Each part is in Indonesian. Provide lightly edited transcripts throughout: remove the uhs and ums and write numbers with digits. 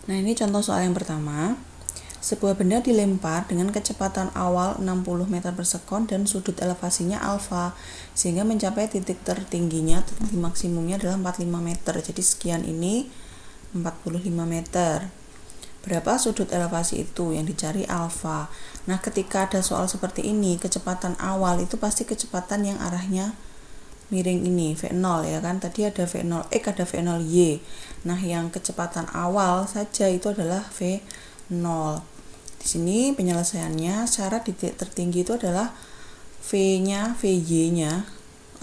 Nah, ini contoh soal yang pertama. Sebuah benda dilempar dengan kecepatan awal 60 meter per sekon dan sudut elevasinya alfa, sehingga mencapai titik tertingginya, titik maksimumnya adalah 45 meter. Jadi sekian ini 45 meter. Berapa sudut elevasi itu yang dicari alfa. Nah, ketika ada soal seperti ini, kecepatan awal itu pasti kecepatan yang arahnya miring ini, V0 ya kan. Tadi ada V0X, ada V0Y. Nah, yang kecepatan awal saja itu adalah V0. Di sini penyelesaiannya, syarat di titik tertinggi itu adalah V-nya, VY-nya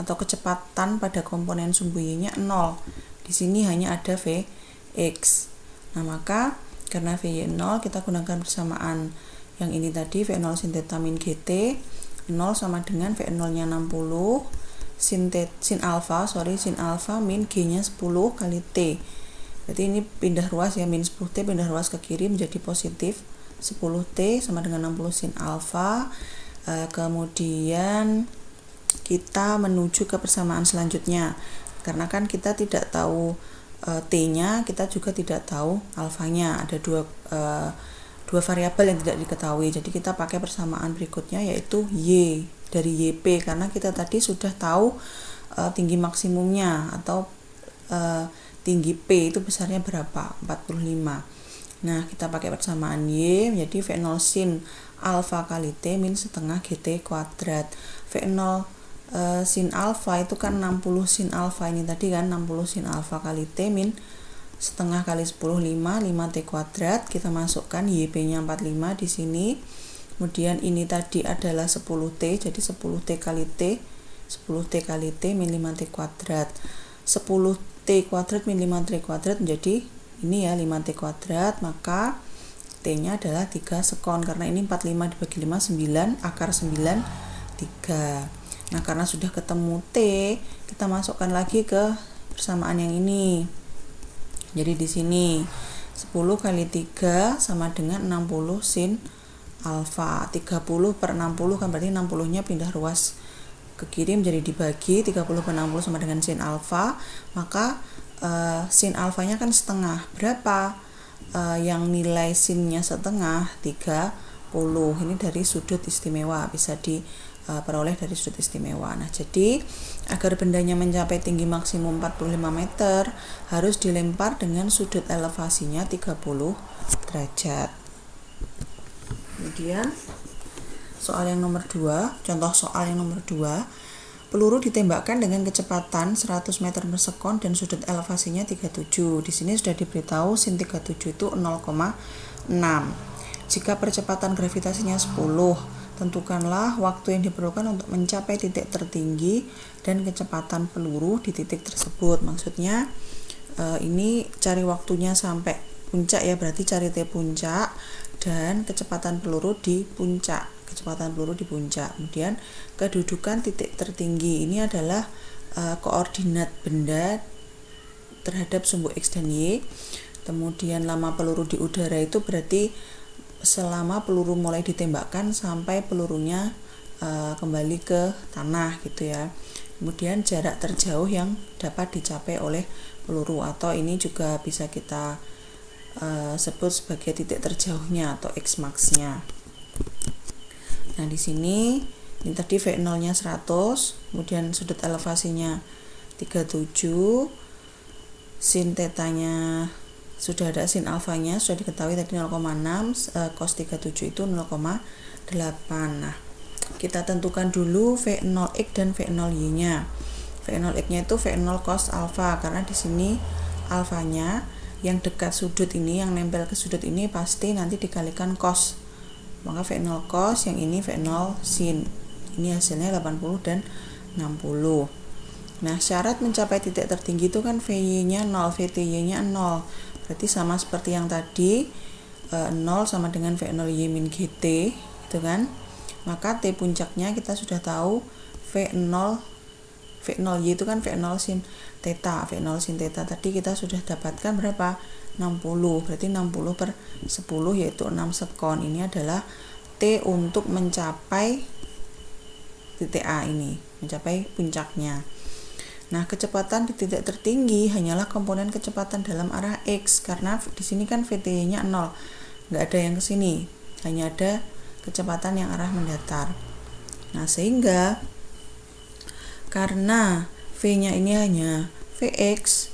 atau kecepatan pada komponen sumbu Y-nya 0. Di sini hanya ada Vx. Nah, maka karena VY 0, kita gunakan persamaan yang ini tadi, V0 sin theta min GT. 0 sama dengan V0-nya 60 sin alfa min G-nya 10 kali T. Berarti ini pindah ruas ya, min 10T pindah ruas ke kiri menjadi positif 10T sama dengan 60 sin alfa. Kemudian kita menuju ke persamaan selanjutnya. Karena kan kita tidak tahu T-nya, kita juga tidak tahu alfanya. Ada dua variabel yang tidak diketahui. Jadi kita pakai persamaan berikutnya, yaitu Y dari YP, karena kita tadi sudah tahu tinggi maksimumnya atau tinggi P itu besarnya berapa, 45. Nah, kita pakai persamaan Y menjadi V0 sin alfa kali T min setengah GT kuadrat. V0 sin alfa itu kan 60 sin alfa ini tadi kan, 60 sin alfa kali T min setengah kali 10, 5 T kuadrat. Kita masukkan YP nya 45 di sini. Kemudian ini tadi adalah 10T, jadi 10T kali T, 10T kali T min 5T kuadrat. 10T kuadrat min 5T kuadrat menjadi ini ya, 5T kuadrat, maka T-nya adalah 3 sekon. Karena ini 45 dibagi 5, 9, akar 9, 3. Nah, karena sudah ketemu T, kita masukkan lagi ke persamaan yang ini. Jadi di sini 10 kali 3 sama dengan 60 sin alfa. 30 per 60 kan berarti 60-nya pindah ruas ke kiri menjadi dibagi, 30 per 60 sama dengan sin alfa. Maka sin alfanya kan setengah. Berapa yang nilai sinnya setengah? 30. Ini dari sudut istimewa, bisa diperoleh dari sudut istimewa. Nah, jadi agar bendanya mencapai tinggi maksimum 45 meter harus dilempar dengan sudut elevasinya 30 derajat. Kemudian soal yang nomor 2, contoh soal yang nomor 2. Peluru ditembakkan dengan kecepatan 100 meter per sekon dan sudut elevasinya 37. Di sini sudah diberitahu sin 37 itu 0,6. Jika percepatan gravitasinya 10, tentukanlah waktu yang diperlukan untuk mencapai titik tertinggi dan kecepatan peluru di titik tersebut. Maksudnya ini cari waktunya sampai puncak ya, berarti cari T puncak dan kecepatan peluru di puncak. Kemudian kedudukan titik tertinggi ini adalah koordinat benda terhadap sumbu X dan Y. Kemudian lama peluru di udara itu berarti selama peluru mulai ditembakkan sampai pelurunya kembali ke tanah gitu ya. Kemudian jarak terjauh yang dapat dicapai oleh peluru, atau ini juga bisa kita sebut sebagai titik terjauhnya atau X max-nya. Nah, di sini ini tadi V0-nya 100, kemudian sudut elevasinya 37, sin tetanya sudah ada, sin alfanya sudah diketahui tadi 0,6, cos 37 itu 0,8. Nah, kita tentukan dulu V0x dan V0y-nya. V0x-nya itu V0 cos alfa, karena di sini alfanya yang dekat sudut ini, yang nempel ke sudut ini pasti nanti dikalikan cos. Maka V0 cos, yang ini V0 sin. Ini hasilnya 80 dan 60. Nah, syarat mencapai titik tertinggi itu kan VY-nya 0, VTY-nya 0. Berarti sama seperti yang tadi, 0 sama dengan V0Y min GT, gitu kan. Maka T puncaknya kita sudah tahu V0Y itu kan V0 sin theta. V0 sin theta tadi kita sudah dapatkan berapa? 60. Berarti 60 per 10 yaitu 6 sekon. Ini adalah T untuk mencapai titik A ini, mencapai puncaknya. Nah, kecepatan di titik tertinggi hanyalah komponen kecepatan dalam arah X, karena di sini kan VT-nya 0, nggak ada yang ke sini, hanya ada kecepatan yang arah mendatar. Nah, sehingga karena V-nya ini hanya Vx,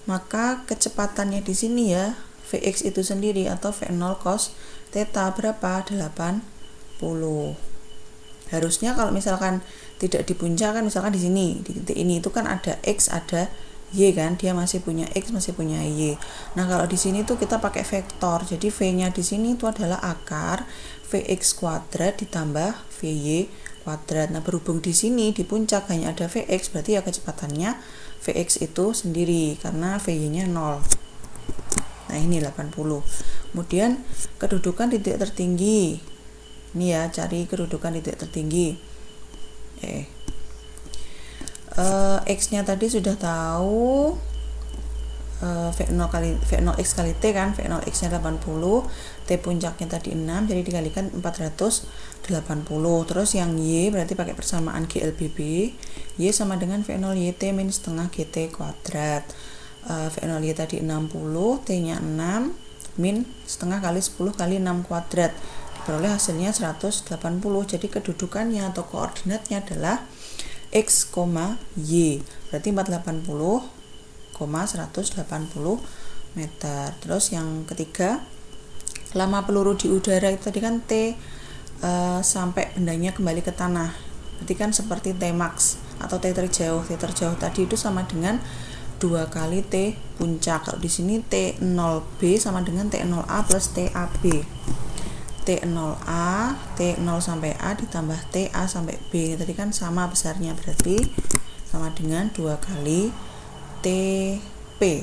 maka kecepatannya di sini ya, Vx itu sendiri atau V0 cos theta berapa? 80. Harusnya kalau misalkan tidak di puncak kan, misalkan di sini, di titik ini itu kan ada X, ada Y kan, dia masih punya X, masih punya Y. Nah, kalau di sini tuh kita pakai vektor. Jadi V-nya di sini itu adalah akar Vx kuadrat ditambah Vy kuadrat. Nah, berhubung di sini di puncak hanya ada Vx, berarti ya kecepatannya Vx itu sendiri karena Vy-nya 0. Nah, ini 80. Kemudian kedudukan titik tertinggi. Ini ya, cari kedudukan titik tertinggi. X-nya tadi sudah tahu, V0x kali T kan, V0x-nya 80, T puncaknya tadi 6, jadi dikalikan 480. Terus yang Y berarti pakai persamaan GLBB, Y sama dengan V0YT min setengah GT kuadrat. V0Y tadi 60, T-nya 6, min setengah kali 10 kali 6 kuadrat. Diperoleh hasilnya 180. Jadi kedudukannya atau koordinatnya adalah X, Y. Berarti 480, 180 meter. Terus yang ketiga, lama peluru di udara itu tadi kan T sampai bendanya kembali ke tanah. Berarti kan seperti T max atau T terjauh. T terjauh tadi itu sama dengan 2 kali T puncak. Kalau di sini T0B sama dengan T0A plus TAB. T0A, T0 sampai A ditambah TA sampai B. Tadi kan sama besarnya, berarti sama dengan 2 kali TP.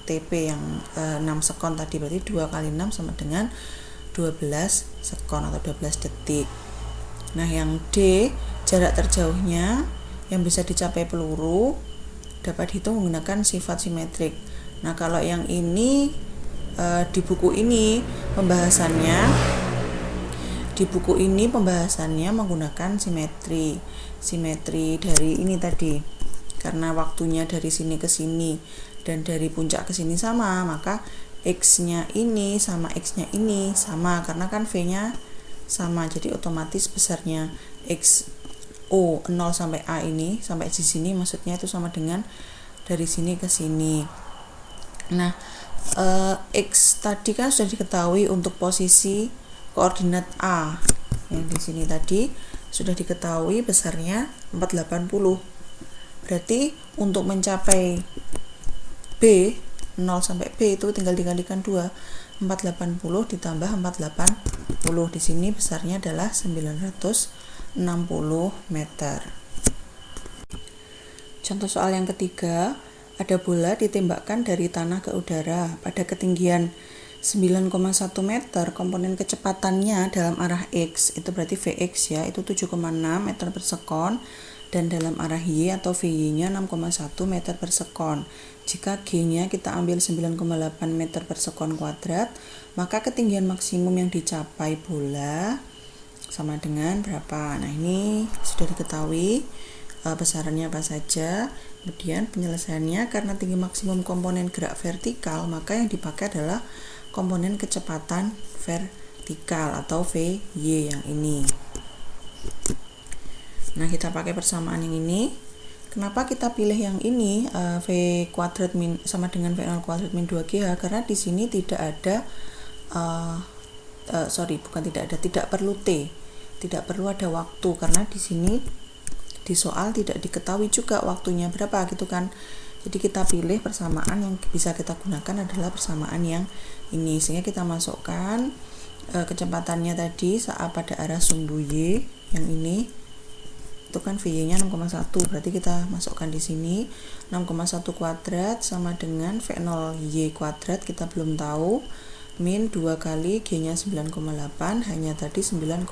TP yang 6 sekon tadi, berarti 2 kali 6 sama dengan 12 sekon atau 12 detik. Nah, yang D, jarak terjauhnya yang bisa dicapai peluru dapat dihitung menggunakan sifat simetrik. Nah, kalau yang ini di buku ini pembahasannya menggunakan simetri dari ini tadi, karena waktunya dari sini ke sini dan dari puncak ke sini sama, maka X-nya ini sama X-nya ini sama, karena kan V-nya sama, jadi otomatis besarnya X O 0 sampai A ini sampai di sini, maksudnya itu sama dengan dari sini ke sini. Nah, X tadi kan sudah diketahui untuk posisi koordinat A. Yang di sini tadi sudah diketahui besarnya 480. Berarti untuk mencapai B 0 sampai B itu tinggal dikalikan 2. 480 ditambah 480. Di sini besarnya adalah 960 meter. Contoh soal yang ketiga, ada bola ditembakkan dari tanah ke udara pada ketinggian 9,1 meter. Komponen kecepatannya dalam arah X, itu berarti Vx ya, itu 7,6 meter per sekon, dan dalam arah Y atau Vy-nya 6,1 meter per sekon. Jika G-nya kita ambil 9,8 meter per sekon kuadrat, maka ketinggian maksimum yang dicapai bola sama dengan berapa? Nah, ini sudah diketahui besarannya apa saja. Kemudian penyelesaiannya, karena tinggi maksimum komponen gerak vertikal, maka yang dipakai adalah komponen kecepatan vertikal atau Vy yang ini. Nah, kita pakai persamaan yang ini. Kenapa kita pilih yang ini, V kuadrat min sama dengan V0 kuadrat min 2GH? Karena di sini tidak ada tidak perlu T, tidak perlu ada waktu, karena di sini di soal tidak diketahui juga waktunya berapa gitu kan. Jadi kita pilih persamaan yang bisa kita gunakan adalah persamaan yang ini, sehingga kita masukkan kecepatannya tadi saat pada arah sumbu Y yang ini itu kan Vy-nya 6,1, berarti kita masukkan di sini 6,1 kuadrat sama dengan V0Y kuadrat, kita belum tahu, min 2 kali G-nya 9,8, hanya tadi 9,1.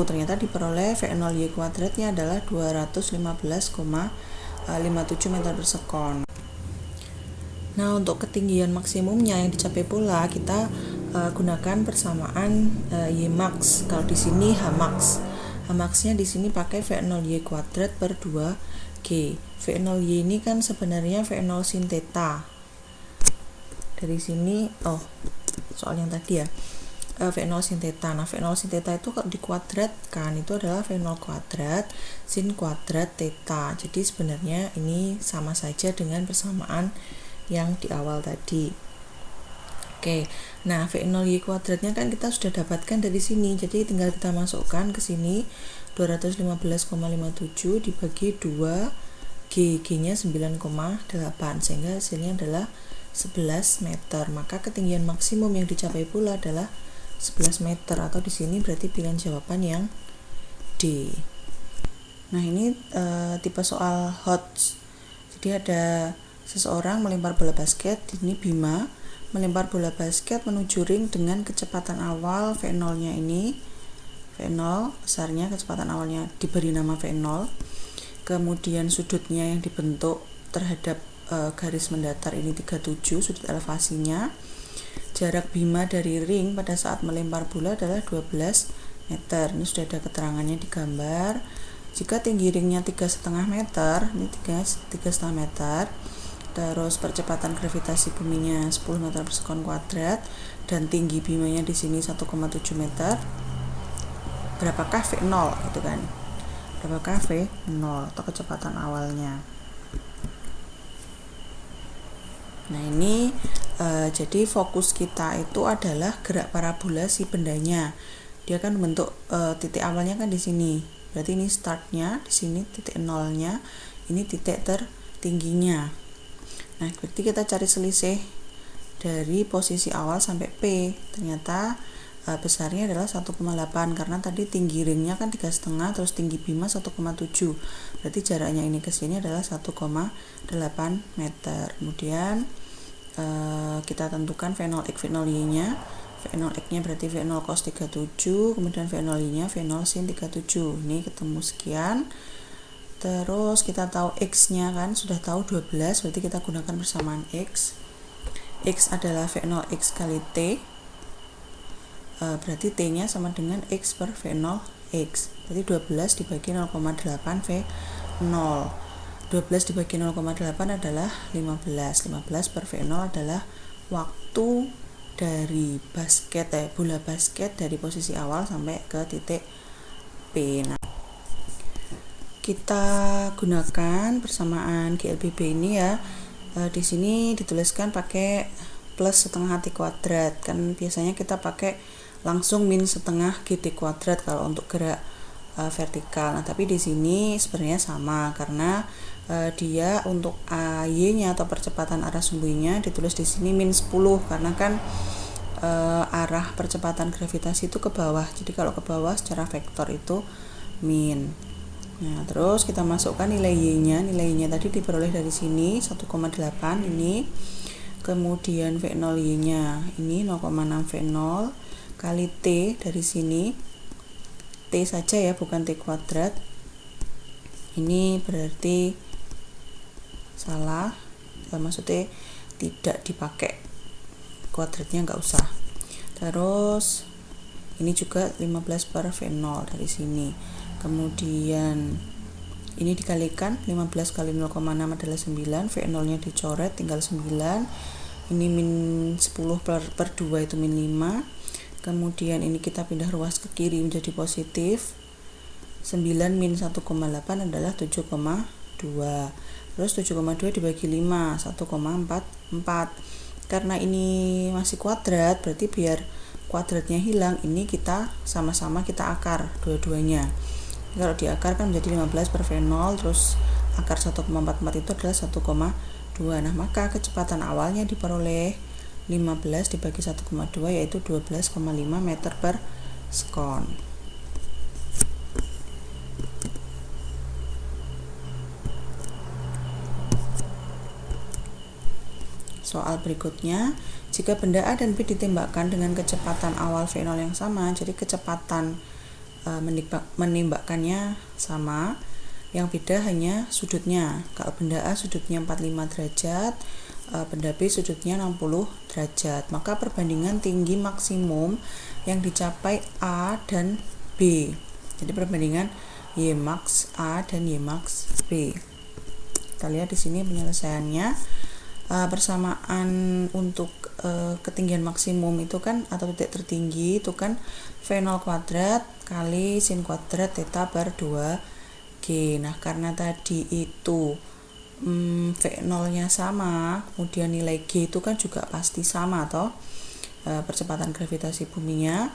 Ternyata diperoleh V0Y kuadratnya adalah 215,57 meter per sekon. Nah, untuk ketinggian maksimumnya yang dicapai bola, kita gunakan persamaan Y max. Kalau di sini H max. H max-nya di sini pakai V0Y kuadrat per 2 G. V0Y ini kan sebenarnya V0 sin theta. Dari sini, soal yang tadi ya, V0 sin theta. Nah, V0 sin theta itu kalau dikuadratkan itu adalah V0 kuadrat sin kuadrat theta. Jadi sebenarnya ini sama saja dengan persamaan yang di awal tadi. Oke, nah V0Y kuadratnya kan kita sudah dapatkan dari sini. Jadi tinggal kita masukkan ke sini 215,57 dibagi 2 G-nya 9,8 sehingga hasilnya adalah 11 meter. Maka ketinggian maksimum yang dicapai pula adalah 11 meter, atau di sini berarti pilihan jawaban yang D. Nah, ini tipe soal HOTS. Jadi ada seseorang melempar bola basket, ini Bima melempar bola basket menuju ring dengan kecepatan awal V0-nya ini. V0 besarnya, kecepatan awalnya diberi nama V0. Kemudian sudutnya yang dibentuk terhadap garis mendatar ini 37, sudut elevasinya. Jarak Bima dari ring pada saat melempar bola adalah 12 meter. Ini sudah ada keterangannya di gambar. Jika tinggi ringnya 3,5 meter, ini 3,5 meter, terus percepatan gravitasi buminya 10 meter per sekon kuadrat, dan tinggi Bimanya di sini 1,7 meter, berapakah V0 gitu kan? Berapakah V0 atau kecepatan awalnya? Nah, ini jadi fokus kita itu adalah gerak parabola si bendanya. Dia kan membentuk titik awalnya kan di sini. Berarti ini startnya di sini, titik nolnya, ini titik tertingginya. Nah, berarti kita cari selisih dari posisi awal sampai P. Ternyata besarnya adalah 1,8 karena tadi tinggi ringnya kan 3,5, terus tinggi Bima 1,7. Berarti jaraknya ini ke sini adalah 1,8 meter. Kemudian kita tentukan V0X, V0Y-nya. V0X-nya berarti V0 cos 37, kemudian V0Y-nya V0 sin 37. Ini ketemu sekian. Terus kita tahu X-nya kan sudah tahu 12, berarti kita gunakan persamaan X. X adalah V0X kali T. Berarti T-nya sama dengan X per V0X. Berarti 12 dibagi 0,8 V0. 12 dibagi 0,8 adalah 15. 15 per V0 adalah waktu dari bola basket dari posisi awal sampai ke titik P. Nah, kita gunakan persamaan GLBB ini ya. Di sini dituliskan pakai plus setengah T kuadrat. Kan biasanya kita pakai langsung min setengah GT kuadrat kalau untuk gerak vertikal. Nah, tapi di sini sebenarnya sama karena dia untuk AY-nya atau percepatan arah sumbunya ditulis di sini min 10 karena kan arah percepatan gravitasi itu ke bawah. Jadi kalau ke bawah secara vektor itu min. Nah, terus kita masukkan nilai Y-nya. Nilai Y-nya tadi diperoleh dari sini 1,8 ini. Kemudian V0Y-nya ini 0,6 V0 kali T dari sini. T saja ya, bukan T kuadrat. Ini berarti salah. Maksudnya tidak dipakai kuadratnya, nggak usah. Terus ini juga 15 per V0 dari sini. Kemudian ini dikalikan 15 kali 0,6 adalah 9, V0 nya dicoret tinggal 9. Ini min 10 per 2 itu min 5. Kemudian ini kita pindah ruas ke kiri menjadi positif. 9 min 1,8 adalah 7,2. Terus 7,2 dibagi 5, 1,44. Karena ini masih kuadrat, berarti biar kuadratnya hilang, ini kita sama-sama kita akar dua-duanya. Kalau diakar kan menjadi 15 per V0, terus akar 1,44 itu adalah 1,2. Nah, maka kecepatan awalnya diperoleh 15 dibagi 1,2 yaitu 12,5 meter per sekon. Soal berikutnya, jika benda A dan B ditembakkan dengan kecepatan awal V0 yang sama, jadi kecepatan menembakkannya sama, yang beda hanya sudutnya. Kalau benda A sudutnya 45 derajat, benda B sudutnya 60 derajat. Maka perbandingan tinggi maksimum yang dicapai A dan B. Jadi perbandingan Y max A dan Y max B. Kita lihat di sini penyelesaiannya. Persamaan untuk ketinggian maksimum itu kan atau titik tertinggi itu kan V0 kuadrat kali sin kuadrat theta per 2G. Nah, karena tadi itu V0 nya sama, kemudian nilai G itu kan juga pasti sama toh, percepatan gravitasi buminya,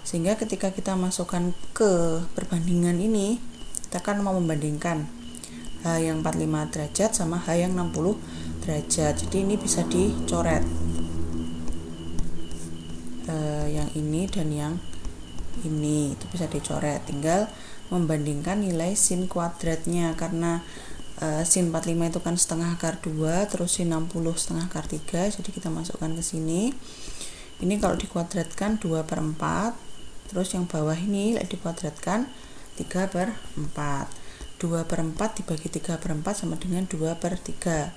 sehingga ketika kita masukkan ke perbandingan ini, kita kan mau membandingkan H yang 45 derajat sama H yang 60 derajat. Jadi ini bisa dicoret, yang ini dan yang ini itu bisa dicoret, tinggal membandingkan nilai sin kuadratnya, karena sin 45 itu kan setengah akar 2, terus sin 60 setengah akar 3, jadi kita masukkan ke sini. Ini kalau dikuadratkan 2/4, terus yang bawah ini dikuadratkan 3/4. 2/4 dibagi 3/4 sama dengan 2/3.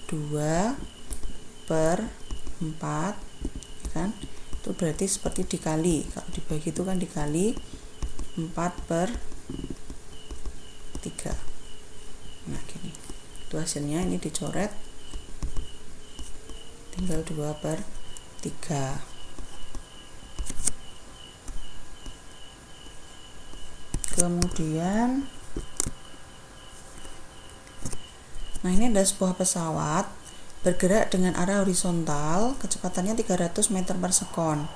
2/4 kan, itu berarti seperti dikali, kalau dibagi itu kan dikali 4/3. Nah gini, itu hasilnya, ini dicoret, tinggal 2/3. Kemudian nah ini ada sebuah pesawat bergerak dengan arah horizontal, kecepatannya 300 meter per sekon.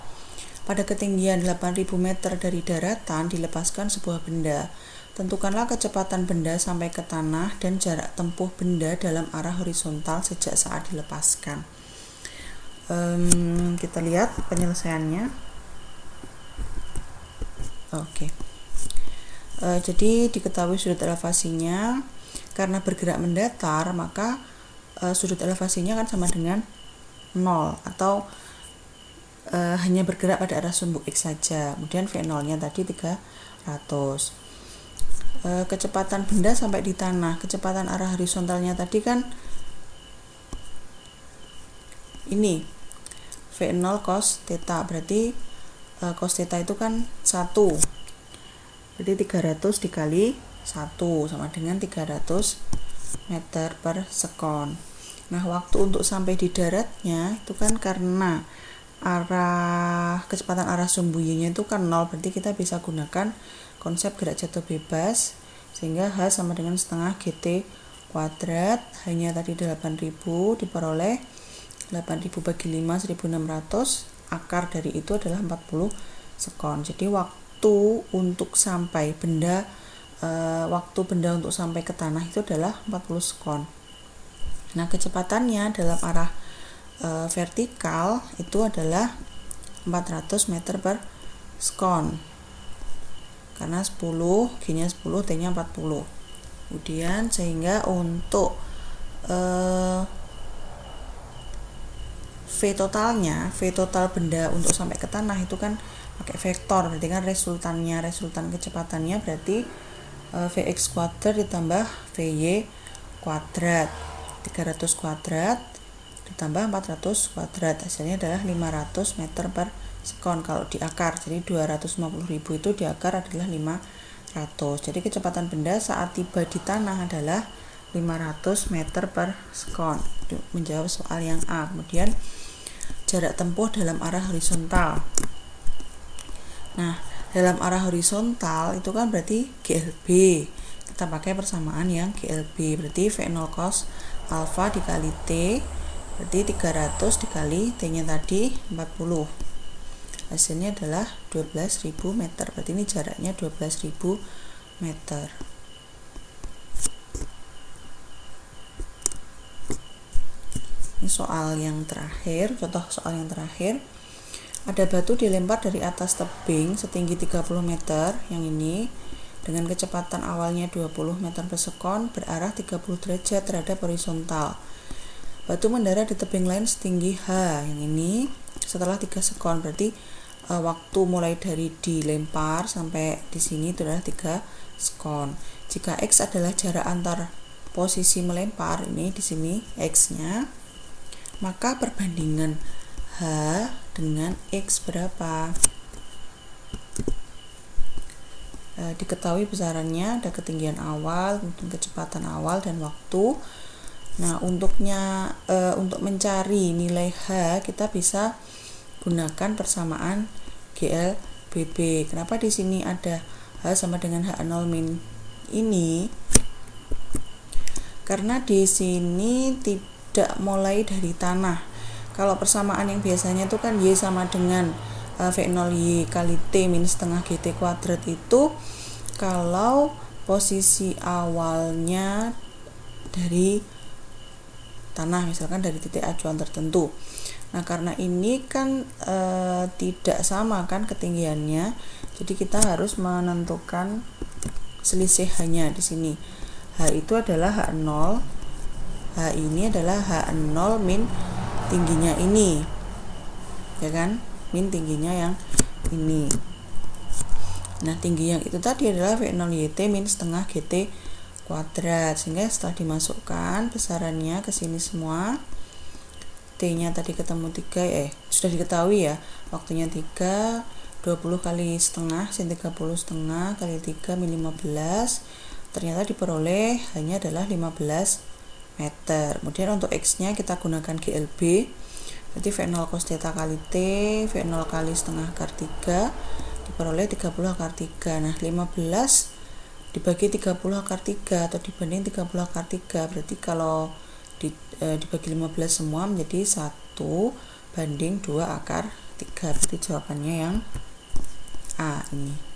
Pada ketinggian 8.000 meter dari daratan dilepaskan sebuah benda. Tentukanlah kecepatan benda sampai ke tanah dan jarak tempuh benda dalam arah horizontal sejak saat dilepaskan. Kita lihat penyelesaiannya. Oke. Jadi diketahui sudut elevasinya. Karena bergerak mendatar, maka sudut elevasinya kan sama dengan 0 atau hanya bergerak pada arah sumbu X saja. Kemudian V0 nya tadi 300. Kecepatan benda sampai di tanah, kecepatan arah horizontalnya tadi kan ini V0 cos theta, berarti cos theta itu kan 1, berarti 300 dikali 1 sama dengan 300 meter per sekon. Nah, waktu untuk sampai di daratnya itu kan karena kecepatan arah sumbu Y-nya itu kan 0, berarti kita bisa gunakan konsep gerak jatuh bebas, sehingga H sama dengan setengah GT kuadrat. Hanya tadi 8.000 diperoleh 8.000 bagi 5 1.600, akar dari itu adalah 40 sekon. Jadi waktu untuk sampai benda untuk sampai ke tanah itu adalah 40 sekon. Nah, kecepatannya dalam arah vertikal itu adalah 400 meter per sekon, karena 10, G-nya 10, T-nya 40. Kemudian sehingga untuk V total benda untuk sampai ke tanah itu kan pakai vektor, berarti kan resultan kecepatannya berarti Vx kuadrat ditambah Vy kuadrat, 300 kuadrat ditambah 400 kuadrat, hasilnya adalah 500 meter per sekon kalau di akar. Jadi 250.000 itu di akar adalah 500. Jadi kecepatan benda saat tiba di tanah adalah 500 meter per sekon. Itu menjawab soal yang A. Kemudian jarak tempuh dalam arah horizontal. Nah, dalam arah horizontal itu kan berarti GLB. Kita pakai persamaan yang GLB, berarti V0 cos alfa dikali T, berarti 300 dikali T-nya tadi 40. Hasilnya adalah 12.000 meter. Berarti ini jaraknya 12.000 meter. Ini soal yang terakhir, contoh soal yang terakhir. Ada batu dilempar dari atas tebing setinggi 30 meter, yang ini dengan kecepatan awalnya 20 meter per sekon berarah 30 derajat terhadap horizontal. Batu mendarat di tebing lain setinggi H, yang ini setelah 3 sekon, berarti waktu mulai dari dilempar sampai di sini itu adalah 3 sekon. Jika X adalah jarak antar posisi melempar, ini di sini X-nya, maka perbandingan H dengan X berapa? diketahui besarannya, ada ketinggian awal, kemudian kecepatan awal dan waktu. Nah, untuk mencari nilai H kita bisa gunakan persamaan GLBB. Kenapa di sini ada H sama dengan H0 min ini? Karena di sini tidak mulai dari tanah. Kalau persamaan yang biasanya itu kan Y sama dengan V0Y kali T min setengah GT kuadrat itu kalau posisi awalnya dari tanah, misalkan dari titik acuan tertentu. Nah, karena ini kan tidak sama kan ketinggiannya, jadi kita harus menentukan selisih H-nya di sini. H itu adalah H0, H ini adalah H0 min tingginya ini, ya kan, min tingginya yang ini. Nah, tinggi yang itu tadi adalah V0YT min setengah GT kuadrat, sehingga setelah dimasukkan besarannya ke sini semua, T-nya tadi ketemu 3, sudah diketahui ya, waktunya 3, 20 kali setengah, sin 30 setengah kali 3 min 15, ternyata diperoleh hanya adalah 15 meter. Kemudian untuk X-nya kita gunakan GLB, berarti V0 cos theta kali T, V0 kali setengah akar 3, diperoleh 30 akar 3. Nah, 15 dibagi 30 akar 3 atau dibanding 30 akar 3, berarti kalau dibagi 15 semua menjadi 1 banding 2 akar 3, berarti jawabannya yang A ini.